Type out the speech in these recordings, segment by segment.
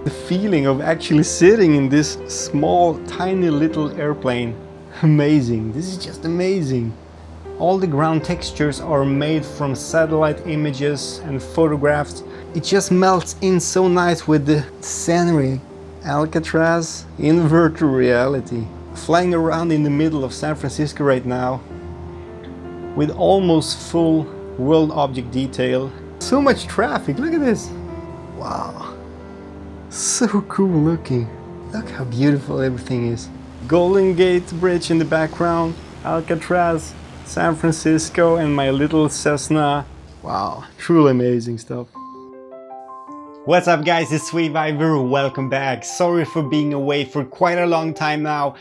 The feeling of actually sitting in this small, tiny little airplane. Amazing. This is just amazing. All the ground textures are made from satellite images and photographs. It just melts in so nice with the scenery. Alcatraz in virtual reality. Flying around in the middle of San Francisco right now with almost full world object detail. So much traffic, look at this. Wow. So cool looking. Look how beautiful everything is. Golden Gate Bridge in the background, Alcatraz, San Francisco, and my little Cessna. Wow, truly amazing stuff. What's up guys, it's Vive, welcome back. Sorry for being away for quite a long time now.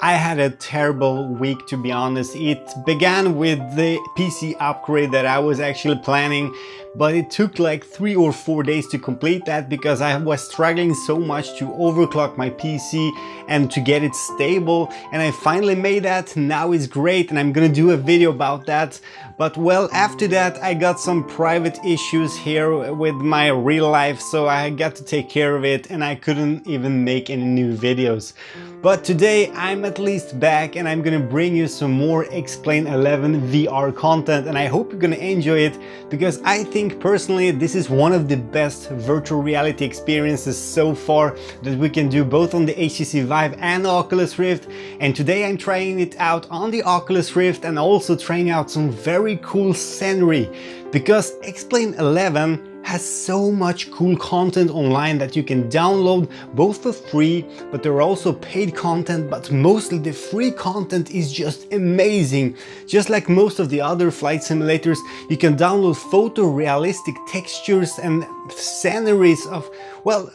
I had a terrible week, to be honest. It began with the PC upgrade that I was actually planning, but it took like 3 or 4 days to complete that because I was struggling so much to overclock my PC and to get it stable, and I finally made that. Now it's great and I'm gonna do a video about that. But well, after that I got some private issues here with my real life, so I got to take care of it and I couldn't even make any new videos. But today I'm at least back and I'm gonna bring you some more Explain 11 VR content, and I hope you're gonna enjoy it because I think personally this is one of the best virtual reality experiences so far that we can do both on the HTC Vive and Oculus Rift. And today I'm trying it out on the Oculus Rift and also trying out some very cool scenery, because Explain 11 has so much cool content online that you can download both for free, but there are also paid content, but mostly the free content is just amazing. Just like most of the other flight simulators, you can download photorealistic textures and sceneries of, well,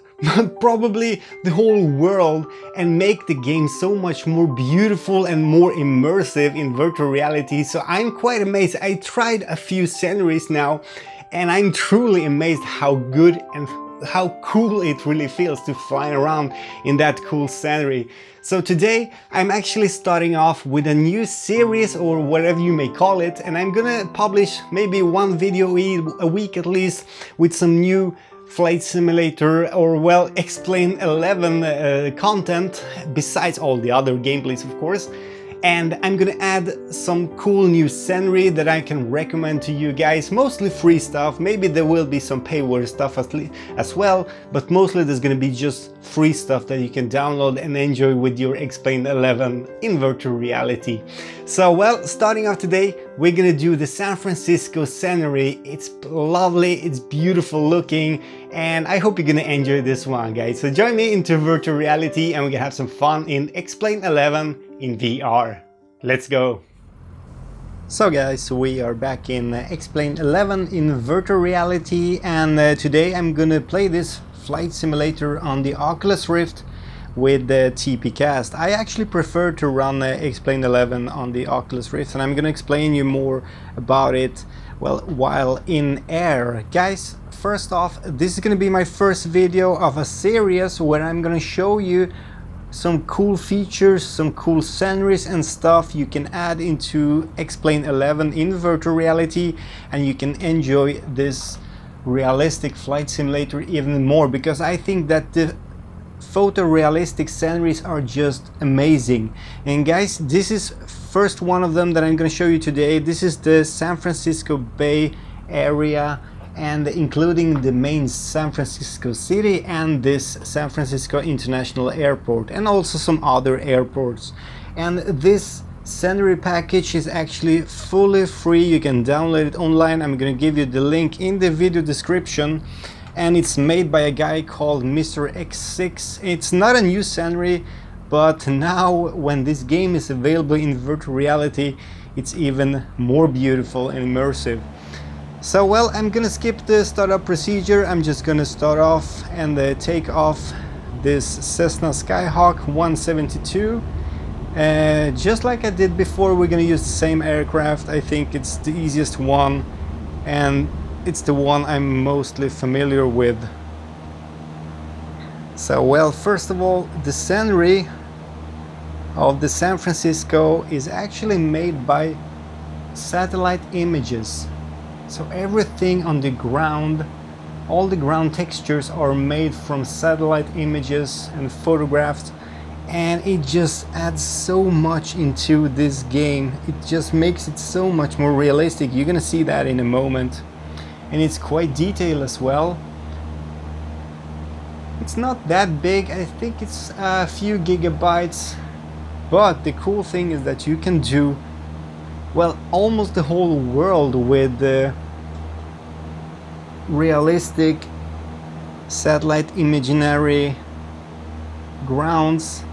probably the whole world, and make the game so much more beautiful and more immersive in virtual reality. So I'm quite amazed. I tried a few sceneries now and I'm truly amazed how good and how cool it really feels to fly around in that cool scenery. So today I'm actually starting off with a new series, or whatever you may call it, and I'm gonna publish maybe one video a week at least with some new flight simulator, or well, Explain 11 content, besides all the other gameplays of course. And I'm gonna add some cool new scenery that I can recommend to you guys, mostly free stuff. Maybe there will be some paywall stuff as well, but mostly there's gonna be just free stuff that you can download and enjoy with your Explain 11 in virtual reality. So well, starting off today, we're gonna do the San Francisco scenery. It's lovely, it's beautiful looking, and I hope you're gonna enjoy this one, guys. So join me into virtual reality and we're gonna have some fun in Explain 11 in VR. Let's go! So guys, we are back in Explain 11 in virtual reality, and today I'm gonna play this flight simulator on the Oculus Rift with the TPcast. I actually prefer to run Explain 11 on the Oculus Rift, and I'm gonna explain you more about it, well, while in air. Guys, first off, this is gonna be my first video of a series where I'm gonna show you some cool features, some cool sceneries and stuff you can add into Explain 11 in virtual reality, and you can enjoy this realistic flight simulator even more, because I think that the photorealistic sceneries are just amazing. And guys, this is first one of them that I'm going to show you today. This is the San Francisco Bay Area, and including the main San Francisco City and this San Francisco International Airport, and also some other airports. And this scenery package is actually fully free. You can download it online. I'm gonna give you the link in the video description, and it's made by a guy called Mr. X6. It's not a new scenery, but now when this game is available in virtual reality, it's even more beautiful and immersive. So well, I'm gonna skip the startup procedure. I'm just gonna start off and take off this Cessna Skyhawk 172. Just like I did before, we're gonna use the same aircraft. I think it's the easiest one, and it's the one I'm mostly familiar with. So well, first of all, the scenery of the San Francisco is actually made by satellite images. So everything on the ground All the ground textures are made from satellite images and photographs, and it just adds so much into this game. It just makes it so much more realistic. You're gonna see that in a moment. And it's quite detailed as well. It's not that big, I think it's a few gigabytes, but the cool thing is that you can do, well, almost the whole world with the realistic satellite imaginary grounds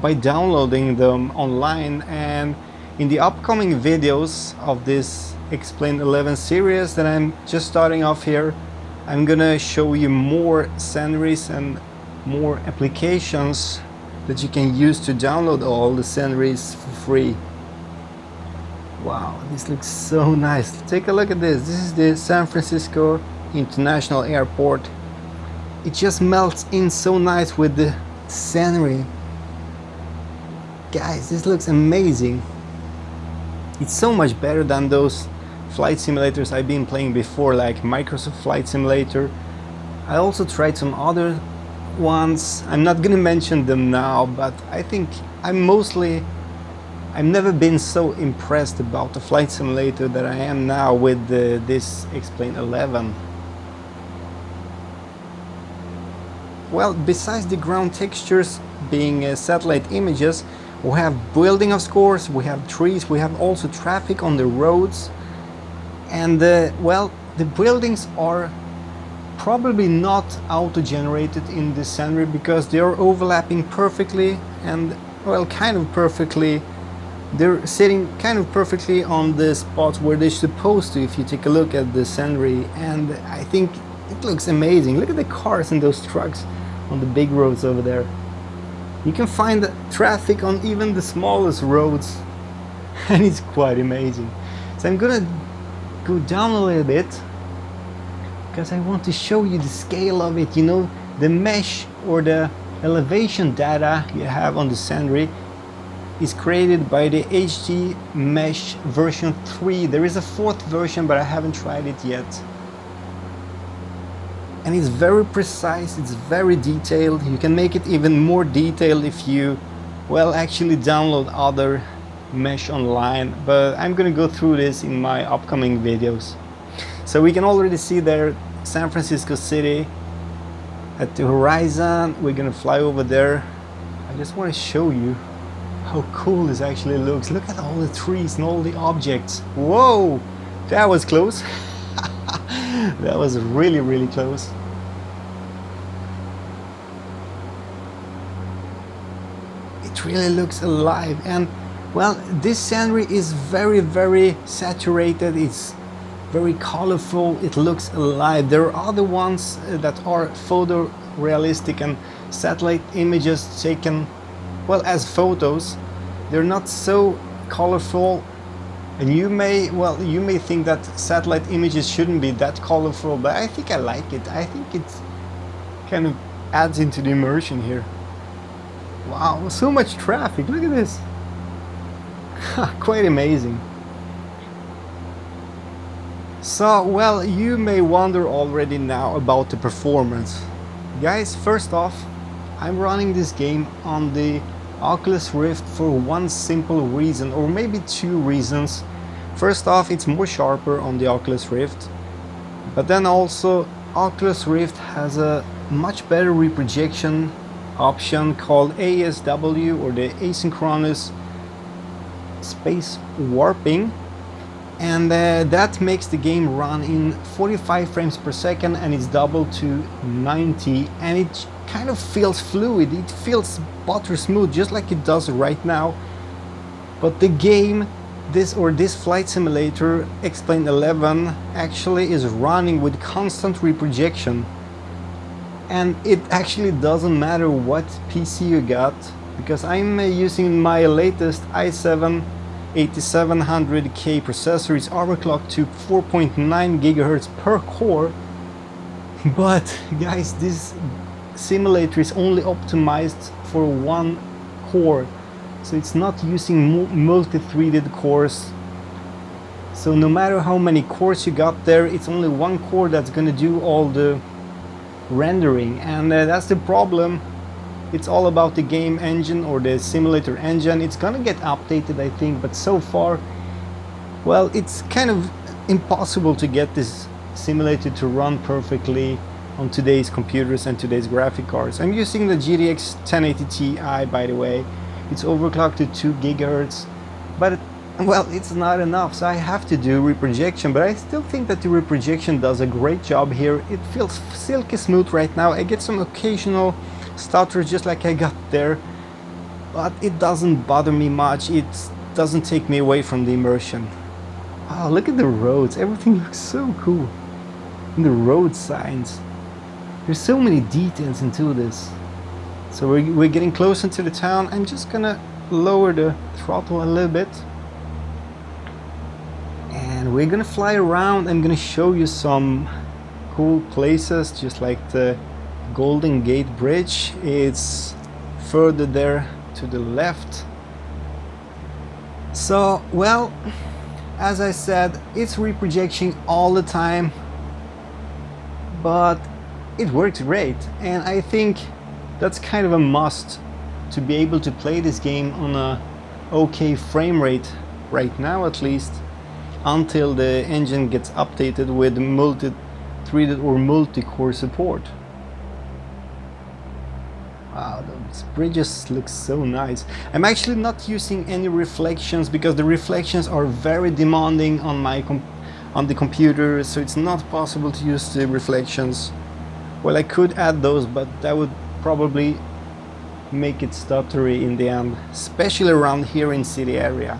by downloading them online. And in the upcoming videos of this Explain 11 series that I'm just starting off here, I'm gonna show you more sceneries and more applications that you can use to download all the sceneries for free. Wow, this looks so nice. Take a look at this. This is the San Francisco International Airport. It just melts in so nice with the scenery. Guys, this looks amazing. It's so much better than those flight simulators I've been playing before, like Microsoft Flight Simulator. I also tried some other ones. I'm not gonna mention them now, but I think I've never been so impressed about the flight simulator that I am now with this Explain 11. Well, besides the ground textures being satellite images, we have building, of course, we have trees, we have also traffic on the roads. And well, the buildings are probably not auto-generated in the scenery because they are overlapping perfectly and, well, kind of perfectly. They're sitting kind of perfectly on the spots where they're supposed to if you take a look at the scenery, and I think it looks amazing. Look at the cars and those trucks on the big roads over there. You can find traffic on even the smallest roads and it's quite amazing. So I'm gonna go down a little bit because I want to show you the scale of it. You know, the mesh or the elevation data you have on the scenery is created by the HD Mesh version 3. There is a 4th version, but I haven't tried it yet. And it's very precise, it's very detailed. You can make it even more detailed if you, well, actually download other mesh online, but I'm gonna go through this in my upcoming videos. So we can already see there San Francisco City at the horizon. We're gonna fly over there. I just want to show you how cool this actually looks. Look at all the trees and all the objects. Whoa, that was close. That was really, really close. It really looks alive, and well, this scenery is very, very saturated. It's very colorful. It looks alive. There are other ones that are photorealistic and satellite images taken, well, as photos. They're not so colorful, and you may think that satellite images shouldn't be that colorful, but I think I like it. I think it kind of adds into the immersion here. Wow, so much traffic. Look at this. Quite amazing. So, well, you may wonder already now about the performance. Guys, first off, I'm running this game on the Oculus Rift for one simple reason, or maybe two reasons. First off, it's more sharper on the Oculus Rift, but then also Oculus Rift has a much better reprojection option called ASW, or the asynchronous space warping, and that makes the game run in 45 frames per second, and it's doubled to 90, and it kind of feels fluid. It feels butter smooth, just like it does right now. But the game, this flight simulator Explain 11, actually is running with constant reprojection, and it actually doesn't matter what PC you got, because I'm using my latest i7 8700K processor. It's overclocked to 4.9 GHz per core, but guys, this simulator is only optimized for one core, so it's not using multi-threaded cores. So no matter how many cores you got there, it's only one core that's gonna do all the rendering, and that's the problem. It's all about the game engine or the simulator engine. It's gonna get updated, I think, but so far, well, it's kind of impossible to get this simulator to run perfectly on today's computers and today's graphic cards. I'm using the GTX 1080 Ti, by the way. It's overclocked to 2 GHz, but well, it's not enough, so I have to do reprojection, but I still think that the reprojection does a great job here. It feels silky smooth right now. I get some occasional stutters just like I got there, but it doesn't bother me much. It doesn't take me away from the immersion. Oh, look at the roads. Everything looks so cool. And the road signs. There's so many details into this. So we're getting closer to the town. I'm just gonna lower the throttle a little bit. And we're gonna fly around. I'm gonna show you some cool places, just like the Golden Gate Bridge. It's further there to the left. So, well, as I said, it's reprojection all the time, but it works great, and I think that's kind of a must to be able to play this game on a okay frame rate right now, at least, until the engine gets updated with multi-threaded or multi-core support. Wow, those bridges look so nice. I'm actually not using any reflections because the reflections are very demanding on the computer, so it's not possible to use the reflections. Well, I could add those, but that would probably make it stuttery in the end, especially around here in city area.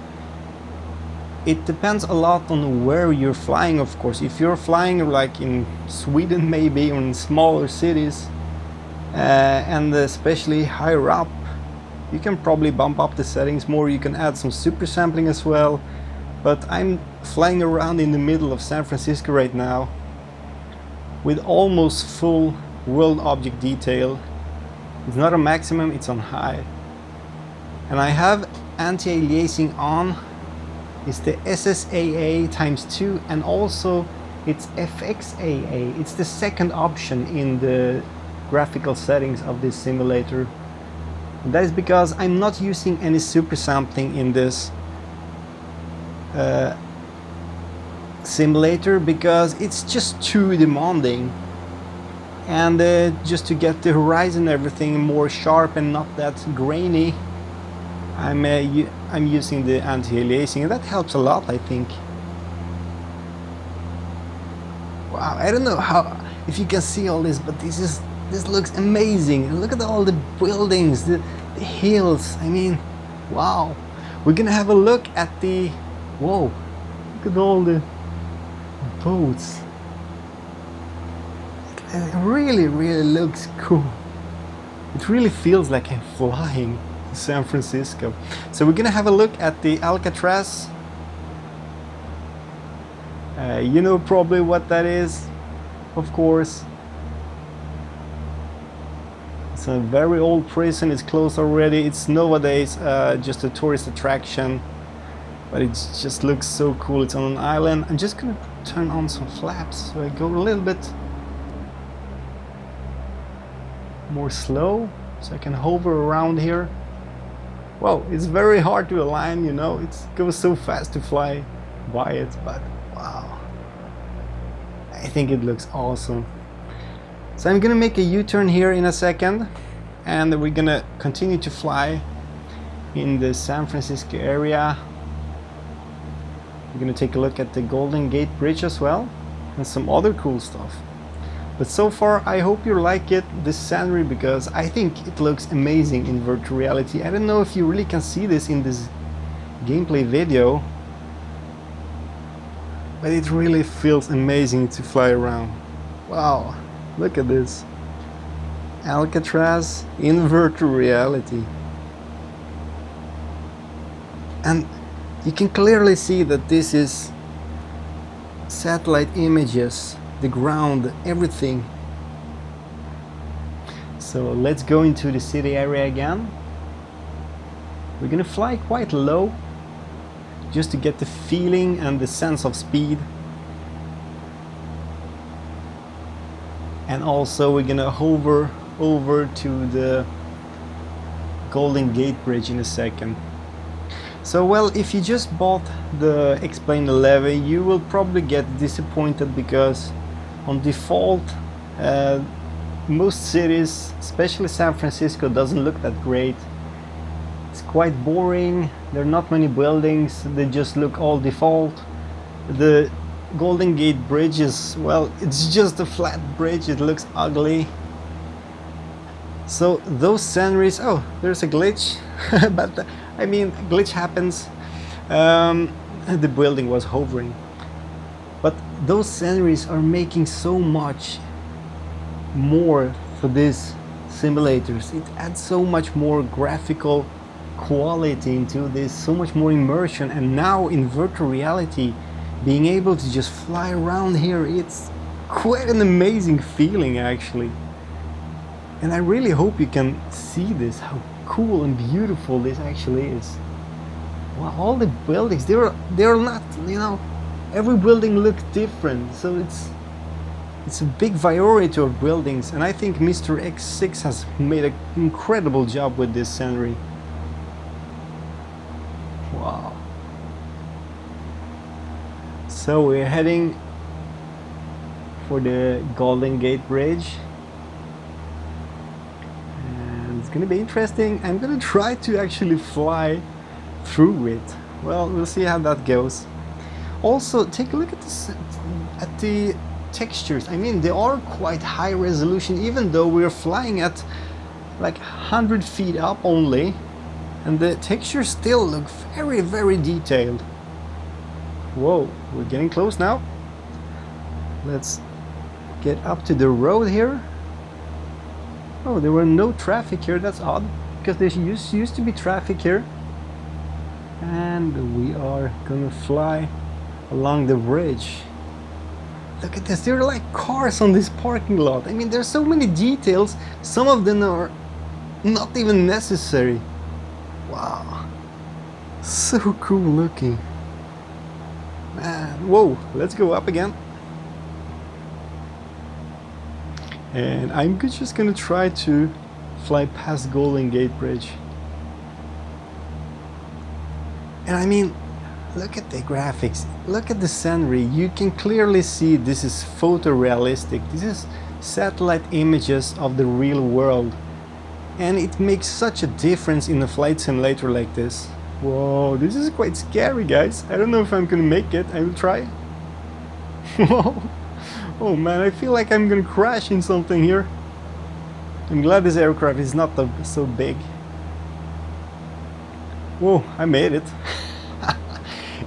It depends a lot on where you're flying, of course. If you're flying like in Sweden maybe, or in smaller cities, and especially higher up, you can probably bump up the settings more. You can add some super sampling as well, but I'm flying around in the middle of San Francisco right now with almost full world object detail. It's not a maximum, it's on high, and I have anti-aliasing on. It's the SSAA ×2, and also it's FXAA. It's the second option in the graphical settings of this simulator. And that is because I'm not using any super sampling in this simulator, because it's just too demanding, and just to get the horizon and everything more sharp and not that grainy, I'm using the anti-aliasing, and that helps a lot, I think. Wow, I don't know if you can see all this, but this looks amazing. Look at all the buildings, the hills. I mean, wow. We're gonna have a look at the, whoa, look at all the boats. It really looks cool. It really feels like I'm flying to San Francisco. So we're gonna have a look at the Alcatraz. You know probably what that is, of course. It's a very old prison. It's closed already. It's nowadays just a tourist attraction, but it just looks so cool. It's on an island. I'm just gonna turn on some flaps so I go a little bit more slow so I can hover around here. Wow, it's very hard to align, you know, it goes so fast to fly by it, but wow, I think it looks awesome. So I'm gonna make a U-turn here in a second, and we're gonna continue to fly in the San Francisco area. We're gonna take a look at the Golden Gate Bridge as well, and some other cool stuff. But so far, I hope you like it, this scenery, because I think it looks amazing in virtual reality. I don't know if you really can see this in this gameplay video, but it really feels amazing to fly around. Wow, look at this. Alcatraz in virtual reality. And you can clearly see that this is satellite images, the ground, everything. So let's go into the city area again. We're gonna fly quite low, just to get the feeling and the sense of speed. And also we're gonna hover over to the Golden Gate Bridge in a second. So well, if you just bought the Explain the Levee, you will probably get disappointed because on default most cities, especially San Francisco, doesn't look that great. It's quite boring, there are not many buildings, they just look all default. The Golden Gate Bridge is, well, it's just a flat bridge, it looks ugly. So those sceneries, oh, there's a glitch, but I mean, glitch happens. The building was hovering. But those sceneries are making so much more for these simulators. It adds so much more graphical quality into this, so much more immersion, and now in virtual reality, being able to just fly around here, it's quite an amazing feeling actually. And I really hope you can see this, how cool and beautiful this actually is. Wow, all the buildings, they're not, you know, every building looks different, so it's a big variety of buildings, and I think Mr. X6 has made an incredible job with this scenery. Wow. So we're heading for the Golden Gate Bridge. And it's gonna be interesting. I'm gonna try to actually fly through it. Well, we'll see how that goes. Also, take a look at this, at the textures. I mean, they are quite high resolution, even though we're flying at like 100 feet up only, and the textures still look very, very detailed. Whoa, we're getting close now. Let's get up to the road here. Oh, there were no traffic here. That's odd, because there used to be traffic here. And we are gonna fly along the bridge. Look at this, there are like cars on this parking lot. I mean, there's so many details, some of them are not even necessary. Wow, so cool looking. Man, whoa, let's go up again. And I'm just gonna try to fly past Golden Gate Bridge. And I mean, look at the graphics, look at the scenery. You can clearly see this is photorealistic. This is satellite images of the real world. And it makes such a difference in a flight simulator like this. Whoa, this is quite scary, guys. I don't know if I'm gonna make it. I will try. Oh man, I feel like I'm gonna crash in something here. I'm glad this aircraft is not so big. Whoa, I made it.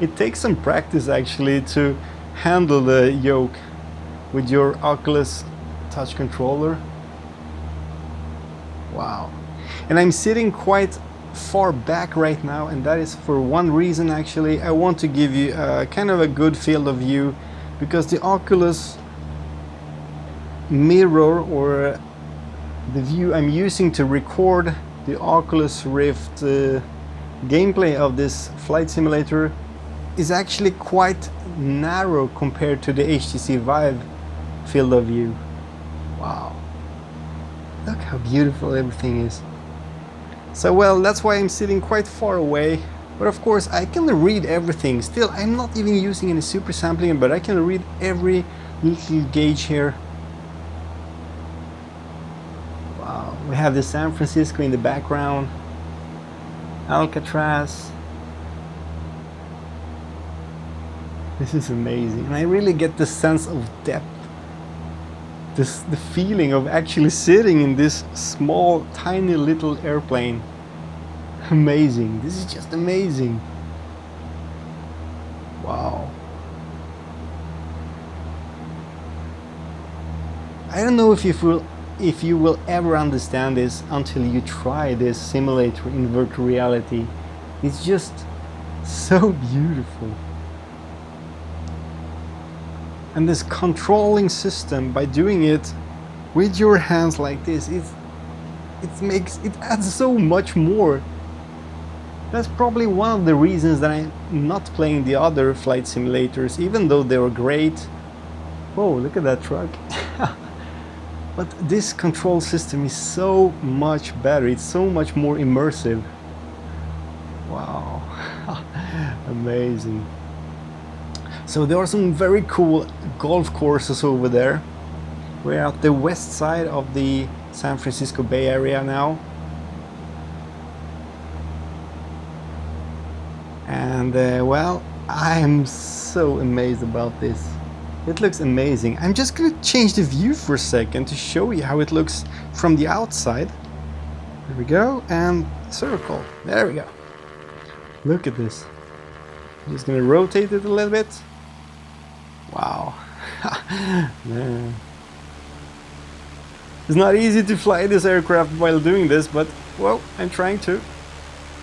It takes some practice actually to handle the yoke with your Oculus touch controller. Wow. And I'm sitting quite far back right now, and that is for one reason actually. I want to give you kind of a good field of view, because the Oculus mirror, or the view I'm using to record the Oculus Rift gameplay of this flight simulator, is actually quite narrow compared to the HTC Vive field of view. Wow, look how beautiful everything is. So well, that's why I'm sitting quite far away, but of course I can read everything. Still, I'm not even using any super sampling, but I can read every little gauge here. Wow, we have the San Francisco in the background, Alcatraz. This is amazing, and I really get the sense of depth, the feeling of actually sitting in this small, tiny little airplane. Amazing, this is just amazing. Wow. I don't know if you will ever understand this until you try this simulator in virtual reality. It's just so beautiful. And this controlling system, by doing it with your hands like this, it adds so much more. That's probably one of the reasons that I'm not playing the other flight simulators, even though they were great. Whoa, look at that truck. But this control system is so much better, it's so much more immersive. Wow, amazing. So there are some very cool golf courses over there. We're at the west side of the San Francisco Bay Area now. And well, I am so amazed about this. It looks amazing. I'm just gonna change the view for a second to show you how it looks from the outside. There we go, and circle. There we go. Look at this. I'm just gonna rotate it a little bit. Wow. Man. It's not easy to fly this aircraft while doing this, but well, I'm trying to.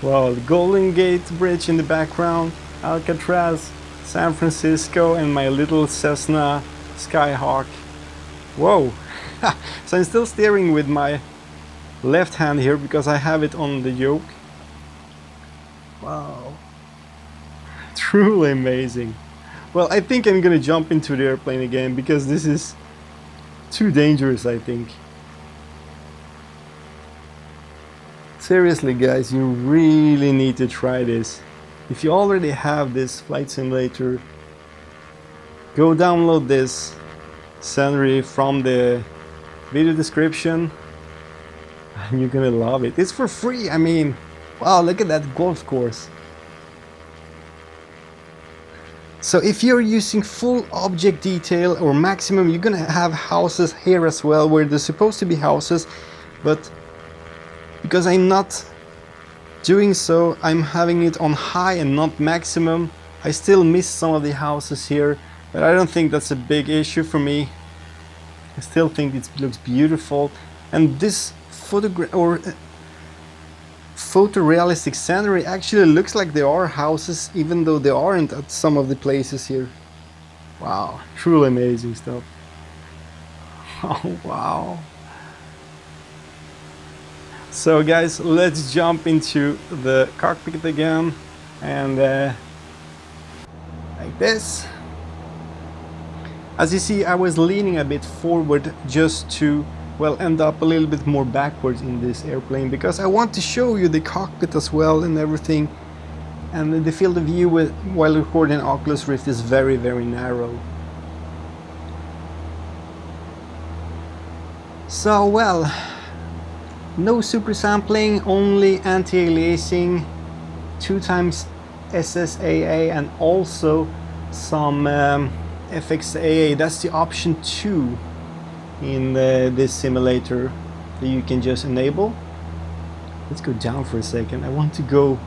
Wow, the Golden Gate Bridge in the background, Alcatraz, San Francisco, and my little Cessna Skyhawk. Whoa! So I'm still steering with my left hand here because I have it on the yoke. Wow. Truly amazing. Well, I think I'm gonna jump into the airplane again because this is too dangerous, I think. Seriously guys, you really need to try this. If you already have this flight simulator, go download this scenery from the video description and you're gonna love it. It's for free. I mean, wow, look at that golf course. So if you're using full object detail or maximum, you're gonna have houses here as well where there's supposed to be houses, but because I'm not doing so, I'm having it on high and not maximum. I still miss some of the houses here, but I don't think that's a big issue for me. I still think it looks beautiful, and this photorealistic scenery actually looks like there are houses, even though there aren't at some of the places here. Wow, truly amazing stuff. Oh wow. So guys, let's jump into the cockpit again, and like this. As you see, I was leaning a bit forward just to, well, end up a little bit more backwards in this airplane because I want to show you the cockpit as well and everything. And the field of view while recording Oculus Rift is very, very narrow. So, well, no super sampling, only anti-aliasing, 2x SSAA, and also some FXAA. That's the option 2 in this simulator that you can just enable. Let's go down for a second. I want to go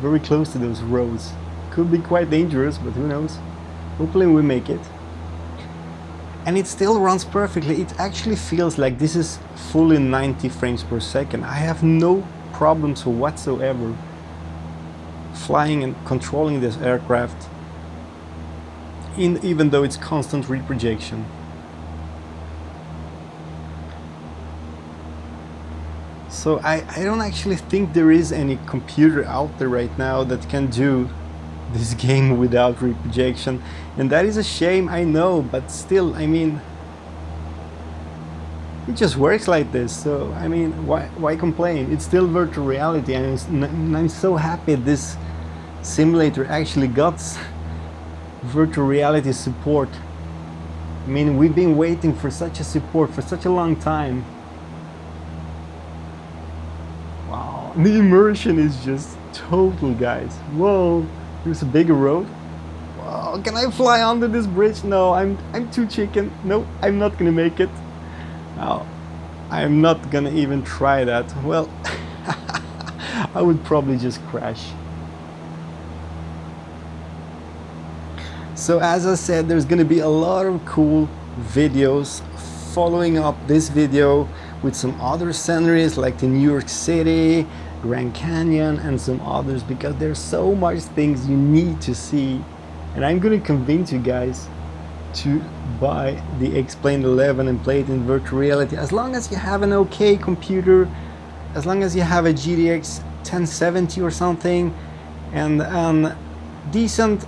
very close to those roads. Could be quite dangerous, but who knows. Hopefully we make it. And it still runs perfectly. It actually feels like this is fully 90 frames per second. I have no problems whatsoever flying and controlling this aircraft, even though it's constant reprojection. So I don't actually think there is any computer out there right now that can do this game without reprojection, and that is a shame, I know, but still, I mean, it just works like this. So I mean, why complain? It's still virtual reality, and I'm so happy this simulator actually got virtual reality support. I mean, we've been waiting for such a support for such a long time. Wow, the immersion is just total, guys. Whoa. There's a bigger road. Wow, can I fly under this bridge? No, I'm too chicken. No, I'm not gonna make it. No, I'm not gonna even try that. Well, I would probably just crash. So as I said, there's gonna be a lot of cool videos following up this video with some other sceneries like the New York City, Grand Canyon, and some others, because there's so much things you need to see. And I'm gonna convince you guys to buy the X-Plane 11 and play it in virtual reality, as long as you have an okay computer, as long as you have a GTX 1070 or something, and a decent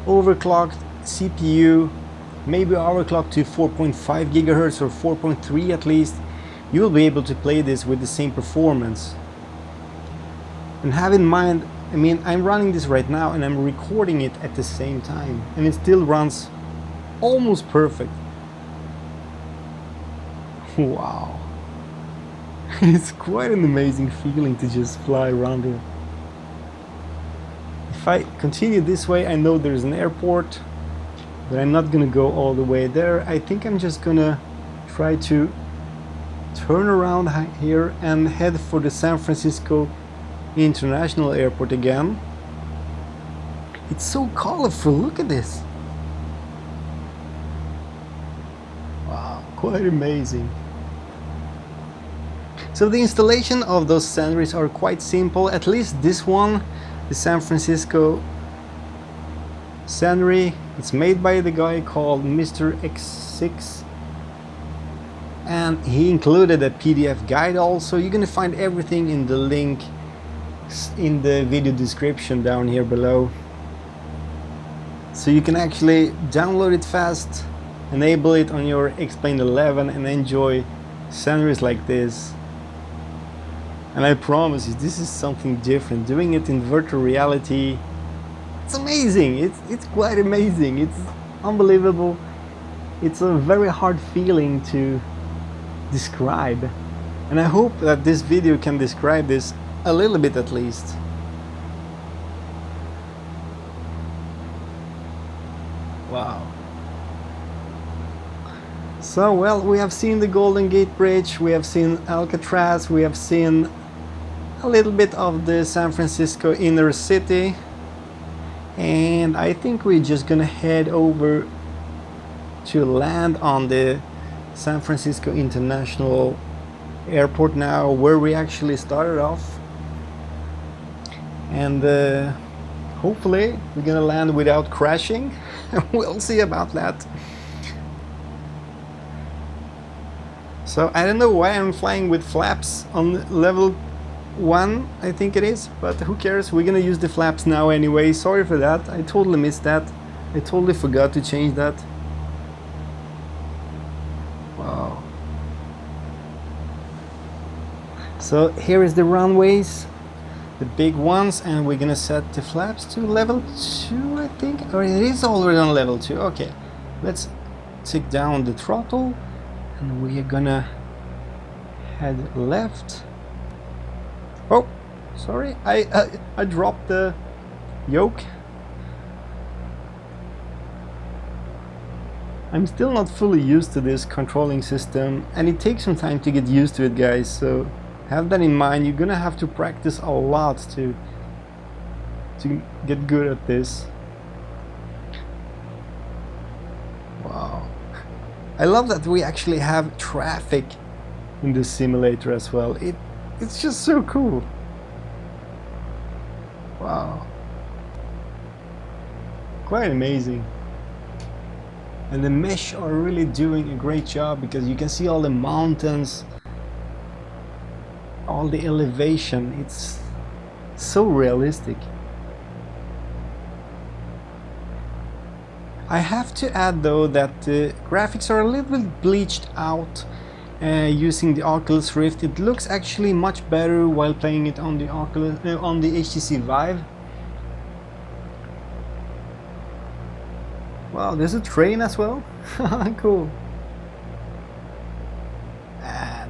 overclocked CPU, maybe overclocked to 4.5 gigahertz or 4.3 at least, you will be able to play this with the same performance. And have in mind, I mean, I'm running this right now and I'm recording it at the same time, and it still runs almost perfect. Wow. It's quite an amazing feeling to just fly around here. If I continue this way, I know there's an airport, but I'm not gonna go all the way there. I think I'm just gonna try to turn around here and head for the San Francisco International Airport again. It's so colorful, look at this. Wow, quite amazing. So the installation of those sceneries are quite simple, at least this one, the San Francisco scenery. It's made by the guy called Mr. X6, and he included a PDF guide also. You're gonna find everything in the link in the video description down here below, so you can actually download it fast, enable it on your X-Plane 11 and enjoy sceneries like this. And I promise you, this is something different. Doing it in virtual reality, it's amazing. It's quite amazing. It's unbelievable. It's a very hard feeling to describe, and I hope that this video can describe this a little bit at least. Wow. So, well, we have seen the Golden Gate Bridge, we have seen Alcatraz, we have seen a little bit of the San Francisco inner city, and I think we're just gonna head over to land on the San Francisco International Airport now, where we actually started off, and hopefully we're gonna land without crashing. We'll see about that. So I don't know why I'm flying with flaps on level 1, I think it is, but who cares, we're gonna use the flaps now anyway. Sorry for that, I totally missed that. I totally forgot to change that. Wow. So here is the runways, the big ones, and we're gonna set the flaps to level 2, I think, or it is already on level 2. Okay, let's take down the throttle and we are gonna head left. Oh, sorry, I dropped the yoke. I'm still not fully used to this controlling system, and it takes some time to get used to it, guys, so have that in mind. You're gonna have to practice a lot to get good at this. Wow. I love that we actually have traffic in this simulator as well. It's just so cool. Wow. Quite amazing. And the mesh are really doing a great job, because you can see all the mountains, all the elevation. It's so realistic. I have to add though that the graphics are a little bit bleached out using the Oculus Rift. It looks actually much better while playing it on the on the HTC Vive. Wow, there's a train as well. Cool.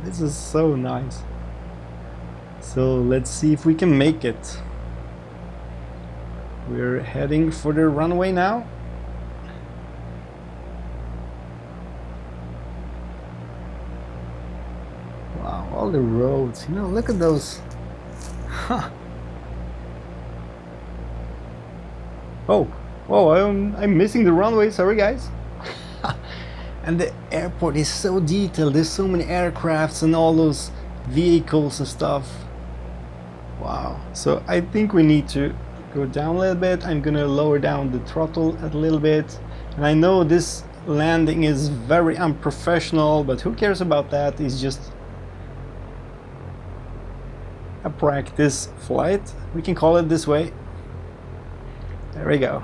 This is so nice. So let's see if we can make it. We're heading for the runway now. Wow, all the roads, you know, look at those. Huh. Oh, I'm missing the runway, sorry guys. And the airport is so detailed, there's so many aircrafts and all those vehicles and stuff. Wow, so I think we need to go down a little bit. I'm gonna lower down the throttle a little bit. And I know this landing is very unprofessional, but who cares about that? It's just a practice flight, we can call it this way. There we go.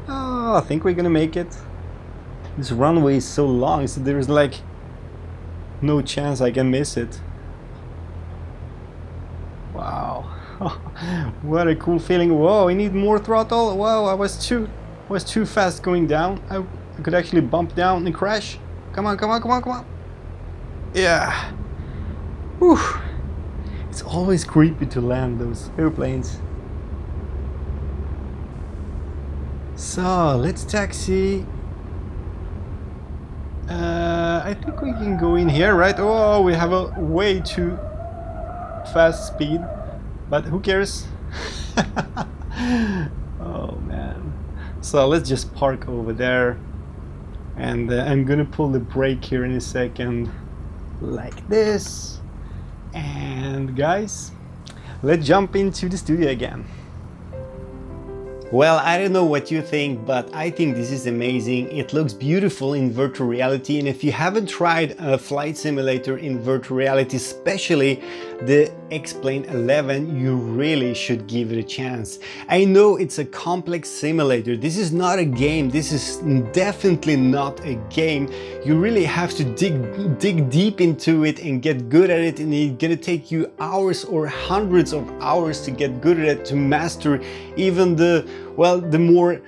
Oh, I think we're gonna make it. This runway is so long, so there's like no chance I can miss it. Wow. What a cool feeling. Whoa, I need more throttle. Whoa, I was too fast going down. I could actually bump down and crash. Come on, come on, come on, come on. Yeah. Whew. It's always creepy to land those airplanes. So, let's taxi. I think we can go in here, right? Oh, we have a way too fast speed, but who cares? Oh man. So let's just park over there, and I'm gonna pull the brake here in a second, like this. And guys, let's jump into the studio again. Well, I don't know what you think, but I think this is amazing. It looks beautiful in virtual reality, and if you haven't tried a flight simulator in virtual reality, especially the X-Plane 11, you really should give it a chance. I know it's a complex simulator. This is not a game. This is definitely not a game. You really have to dig deep into it and get good at it, and it's gonna take you hours or hundreds of hours to get good at it, to master even the more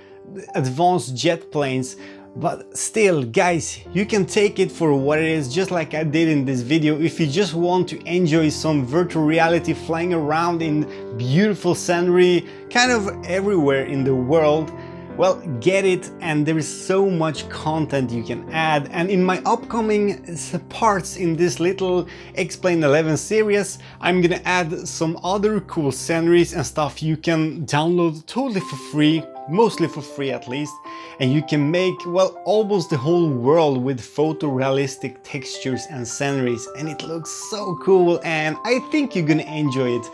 advanced jet planes. But still, guys, you can take it for what it is, just like I did in this video. If you just want to enjoy some virtual reality, flying around in beautiful scenery kind of everywhere in the world, well, get it. And there is so much content you can add, and in my upcoming parts in this little X-Plane 11 series, I'm gonna add some other cool sceneries and stuff you can download totally for free, mostly for free at least, and you can make, well, almost the whole world with photorealistic textures and sceneries, and it looks so cool, and I think you're gonna enjoy it.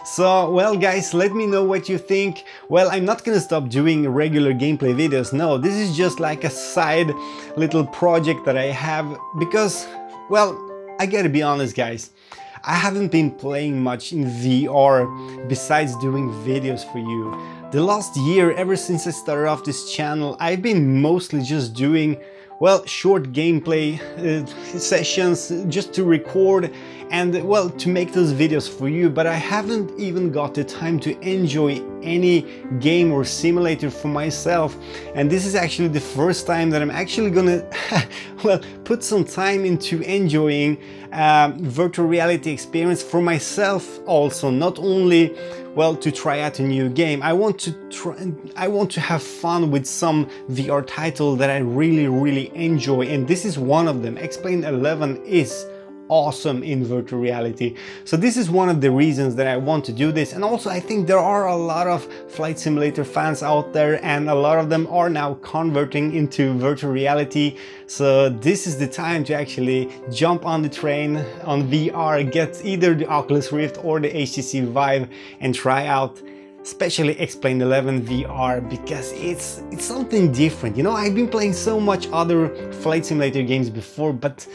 So, well guys, let me know what you think. Well, I'm not gonna stop doing regular gameplay videos, no, this is just like a side little project that I have, because, well, I gotta be honest guys, I haven't been playing much in VR besides doing videos for you. The last year, ever since I started off this channel, I've been mostly just doing, well, short gameplay sessions just to record and, well, to make those videos for you, but I haven't even got the time to enjoy any game or simulator for myself. And this is actually the first time that I'm actually gonna well, put some time into enjoying virtual reality experience for myself also, not only, well, to try out a new game. I want to have fun with some VR title that I really enjoy, and this is one of them. X-Plane 11 is awesome in virtual reality, so this is one of the reasons that I want to do this. And also, I think there are a lot of flight simulator fans out there, and a lot of them are now converting into virtual reality, so this is the time to actually jump on the train on VR, get either the Oculus Rift or the HTC Vive and try out especially X-Plane 11 VR, because it's something different. You know, I've been playing so much other flight simulator games before, but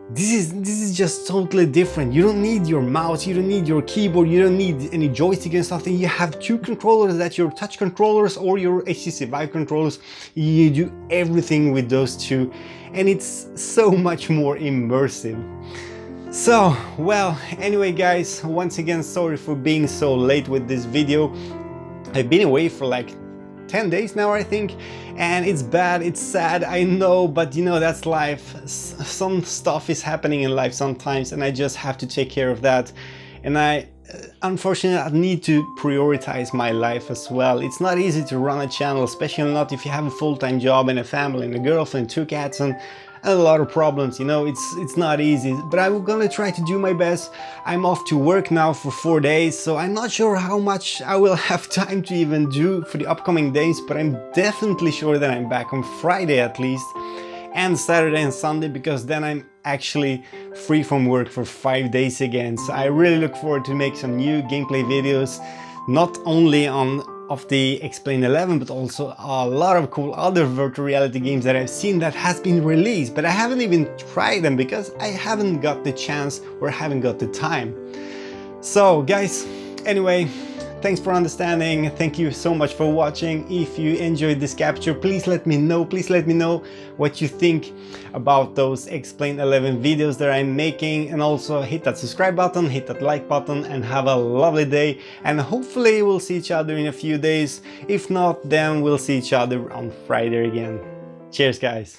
this is just totally different. You don't need your mouse, you don't need your keyboard, you don't need any joystick and stuff. You have two controllers, that's your touch controllers or your HTC Vive controllers. You do everything with those two, and it's so much more immersive. So, well, anyway guys, once again, sorry for being so late with this video. I've been away for like 10 days now, I think, and it's bad, it's sad, I know, but you know, that's life. Some stuff is happening in life sometimes, and I just have to take care of that. And unfortunately, I need to prioritize my life as well. It's not easy to run a channel, especially not if you have a full-time job and a family and a girlfriend, 2 cats, and a lot of problems, you know. It's not easy, but I'm gonna try to do my best. I'm off to work now for 4 days, so I'm not sure how much I will have time to even do for the upcoming days, but I'm definitely sure that I'm back on Friday at least, and Saturday and Sunday, because then I'm actually free from work for 5 days again. So I really look forward to make some new gameplay videos, not only of the X-Plane 11, but also a lot of cool other virtual reality games that I've seen that has been released, but I haven't even tried them because I haven't got the chance or haven't got the time. So guys, anyway, thanks for understanding. Thank you so much for watching. If you enjoyed this capture, please let me know. Please let me know what you think about those Explain 11 videos that I'm making, and also hit that subscribe button, hit that like button, and have a lovely day. And hopefully we'll see each other in a few days. If not, then we'll see each other on Friday again. Cheers guys.